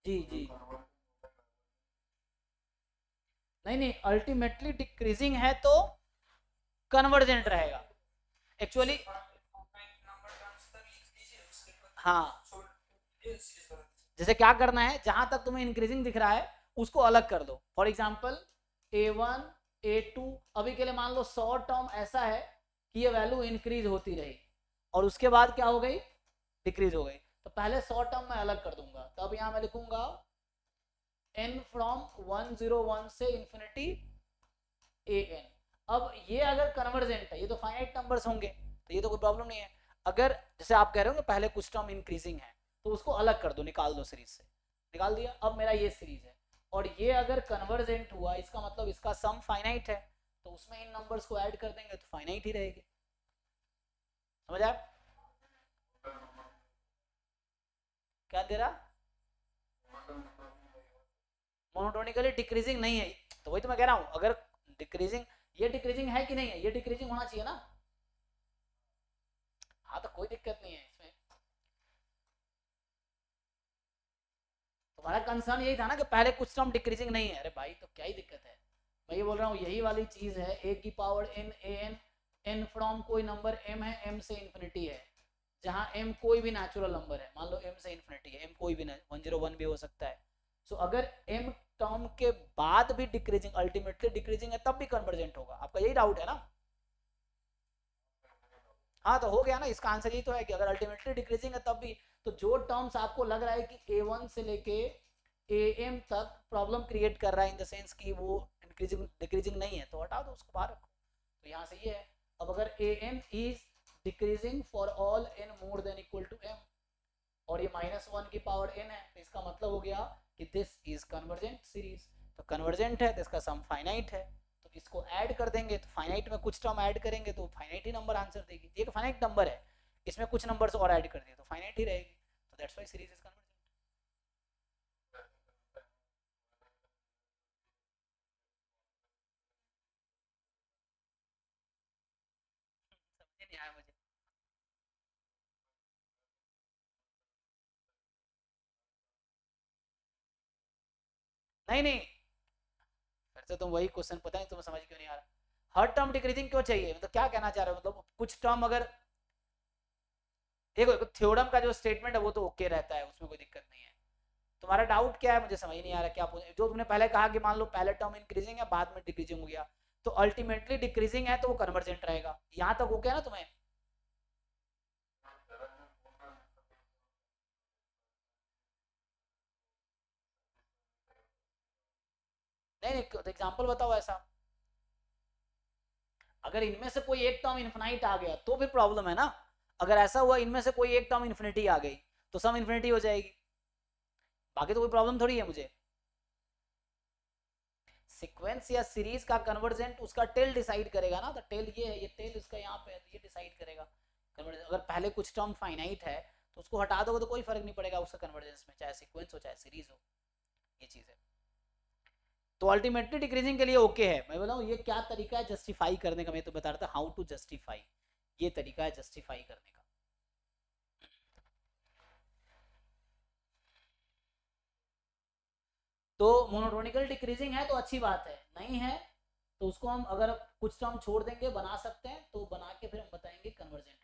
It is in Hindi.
जी जी, नहीं नहीं, अल्टीमेटली डिक्रीजिंग है तो कन्वर्जेंट रहेगा एक्चुअली। हाँ, जैसे क्या करना है, जहां तक तुम्हें इंक्रीजिंग दिख रहा है उसको अलग कर दो। फॉर एग्जाम्पल A1 A2, अभी के लिए मान लो 100 टर्म ऐसा है कि ये वैल्यू इंक्रीज होती रही और उसके बाद क्या हो गई, डिक्रीज हो गई। तो पहले 100 टर्म मैं अलग कर दूंगा, तब यहां मैं लिखूंगा n फ्रॉम 101 से इंफिनिटी an। अब ये अगर कन्वर्जेंट है, ये तो फाइनाइट नंबर्स होंगे तो ये तो कोई प्रॉब्लम नहीं है। अगर जैसे आप कह रहे हो कि पहले कुछ टर्म इंक्रीजिंग है तो उसको अलग कर दो, निकाल दो सीरीज से, निकाल दिया। अब मेरा ये सीरीज है और ये अगर कन्वर्जेंट हुआ, इसका मतलब इसका सम फाइनाइट है, तो उसमें इन नंबर्स को ऐड कर देंगे तो फाइनाइट ही रहेगी। समझ आया? क्या दे रहा, मोनोटोनिकली डिक्रीजिंग नहीं है, तो वही तो मैं कह रहा हूं, अगर डिक्रीजिंग, ये डिक्रीजिंग है कि नहीं है, ये डिक्रीजिंग होना चाहिए ना। हाँ तो कोई दिक्कत नहीं है इसमें। तुम्हारा कंसर्न यही था ना कि पहले कुछ टर्म डिक्रीजिंग नहीं है, अरे भाई तो क्या ही दिक्कत है। मैं ये बोल रहा हूँ यही वाली चीज है, ए की power n A n, n from कोई नंबर m है, m से इंफिनिटी है, जहां m कोई भी नेचुरल नंबर है, मान लो m से इंफिनिटी है, m कोई भी 101 भी हो सकता है। सो अगर m टर्म के बाद भी डिक्रीजिंग, अल्टीमेटली डिक्रीजिंग है, तब भी कन्वर्जेंट होगा। आपका यही डाउट है ना? हाँ तो हो गया ना, इसका आंसर यही तो है कि अगर अल्टीमेटली डिक्रीजिंग है तब भी। तो जो टर्म्स आपको लग रहा है कि A1 से लेके AM तक प्रॉब्लम क्रिएट कर रहा है इन द सेंस कि वो इंक्रीजिंग डिक्रीजिंग नहीं है, तो हटा दो उसको, बाहर रखो। तो यहाँ से ये है। अब अगर AN is decreasing for all n more than equal to m और ये -1 की पावर n है, तो इसका मतलब हो गया कि दिस इज कन्वर्जेंट सीरीज। तो कन्वर्जेंट है तो इसका सम फाइनाइट है, तो इसको ऐड कर देंगे, तो फाइनाइट में कुछ टर्म ऐड करेंगे तो फाइनाइट ही नंबर आंसर देगी। ये फाइनाइट नंबर है, इसमें कुछ नंबर्स और ऐड कर दिए तो फाइनाइट ही रहेगी। तो that's why series is convergent. समझ नहीं आया मुझे। नहीं नहीं, फिर से तुम वही क्वेश्चन, पता नहीं तुम्हें समझ क्यों नहीं आ रहा। हर टर्म डिक्रीजिंग क्यों चाहिए, मतलब क्या कहना चाह रहे हो, मतलब कुछ टर्म अगर, देखो थ्योरम का जो स्टेटमेंट है वो तो ओके रहता है, उसमें कोई दिक्कत नहीं है। तुम्हारा डाउट क्या है, मुझे समझ नहीं आ रहा क्या जो तुमने पहले कहा कि मान लो पहले टर्म इंक्रीजिंग है बाद में डिक्रीजिंग हो गया, तो अल्टीमेटली डिक्रीजिंग है तो वो कन्वर्जेंट रहेगा, यहाँ तक ओके है ना तुम्हें? नहीं नहीं, एग्जाम्पल बताओ ऐसा। अगर इनमें से कोई एक टर्म इन्फिनाइट आ गया तो फिर प्रॉब्लम है ना। अगर ऐसा हुआ इनमें से कोई एक टर्म इन्फिनिटी आ गई तो सम इन्फिनिटी हो जाएगी, बाकी तो कोई प्रॉब्लम थोड़ी है मुझे। सीक्वेंस या सीरीज का कन्वर्जेंट उसका टेल डिसाइड करेगा ना, तो टेल ये है, ये टेल इसका यहाँ पे है, तो ये डिसाइड करेगा कन्वर्जेंस। अगर पहले कुछ टर्म फाइनाइट है तो उसको हटा दोगे तो कोई फर्क नहीं पड़ेगा उसका कन्वर्जेंस में, चाहे सीक्वेंस हो चाहे सीरीज हो, ये चीज है। तो अल्टीमेटली डिक्रीजिंग के लिए ओके है। मैं बोला हूँ ये क्या तरीका है जस्टिफाई करने का, मैं तो बता रहा था हाउ टू जस्टिफाई, ये तरीका है जस्टिफाई करने का। तो मोनोटोनिकल डिक्रीजिंग है तो अच्छी बात है, नहीं है तो उसको हम अगर कुछ टर्म छोड़ देंगे बना सकते हैं, तो बना के फिर हम बताएंगे कन्वर्जेंट।